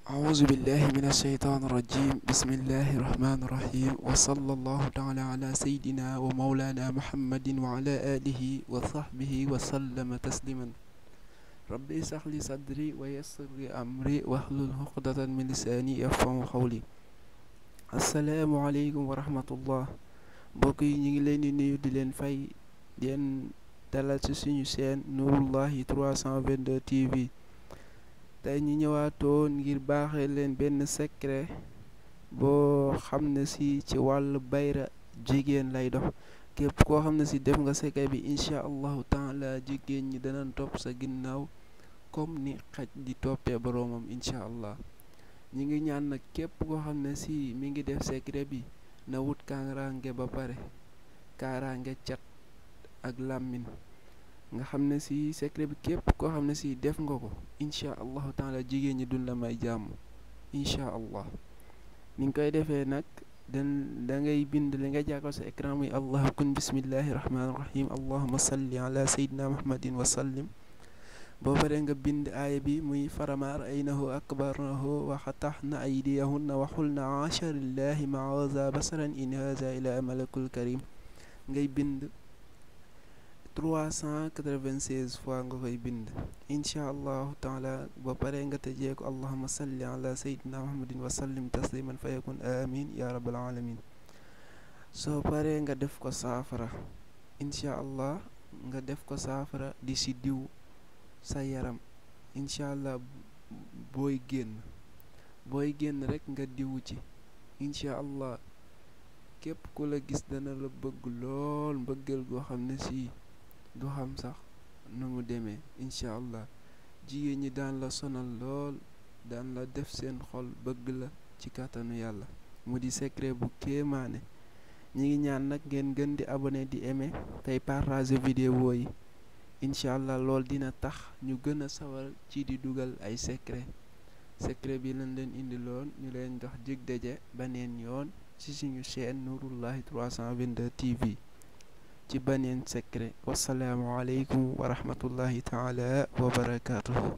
أعوذ بالله من الشيطان الرجيم بسم الله الرحمن الرحيم وصلى الله تعالى على سيدنا ومولانا محمد وعلى آله وصحبه وسلم تسليما ربي اشرح لي صدري ويسر لي أمري واحلل عقدة من لساني يفقهوا قولي السلام عليكم ورحمة الله mbokk yi ñu ngi leen di nuyu di leen fay di leen dalal ci suñu chaîne Nouroullahi 322 TV tey ñu ñëwaatoon ngir baaxee leen benn secret boo xam ne si ci wàllu bayra jigéen lay dox képp koo xam ne si def nga secret bi incha allahu taala jigéen ñi danañ topp sa ginnaaw comme ni xaj di toppee boroomam incha allah ñi ngi ñaan nag képp koo xam ne si mi ngi def secret bi na wut kaaraange ba pare kaaraange cat ak làmmin nga xam ne si secret bi képp koo xam ne si def nga ko incha allahu taala jigéen ñi duñ la may jàmm incha allah ni nga koy defee nag da ngay bind li nga jàkkal sa écran muy allahu kun bismillahi rahmaani rahim allahuma salli ala sayyidina muhammadin wa sallim boo paree nga bind aaya bi muy farama ra'aynahu akbarnahu wa xataxna aydiyahunna wa xulna asharillahi ma haza basaran in haza ila malakul karim ngay bind 396 fois nga koy bind incha allahu taala ba pare nga tëjee ko allahuma salli ala sayyidina muhammadin wa sallim tasliman fa yakun amin ya rabbal alamin soo paree nga def ko saafara incha allah nga def ko saafara di si diw sa yaram incha allah booy génn rek nga diwu ci incha allah képp ku la gis dana la bëgg lool mbëggeel goo xam ne si du xam sax nu mu demee incha allah jigéen ñi daan la sonal lool daan la def seen xol bëgg la ci kàttanu yàlla mu di secret bu kéemaane ñi ngi ñaan nag ngeen gën di abonné di aimer tey partager vidéo yi incha allah lool dina tax ñu gën a sawar ci di dugal ay secret bi lañ leen indi loon ñu leen jox dig daje baneen yoon ci suñu chaîne Nouroullahi 322 TV ci baneen secret wasalaamu aleykum wa rahmatullahi taala wa barakatuhu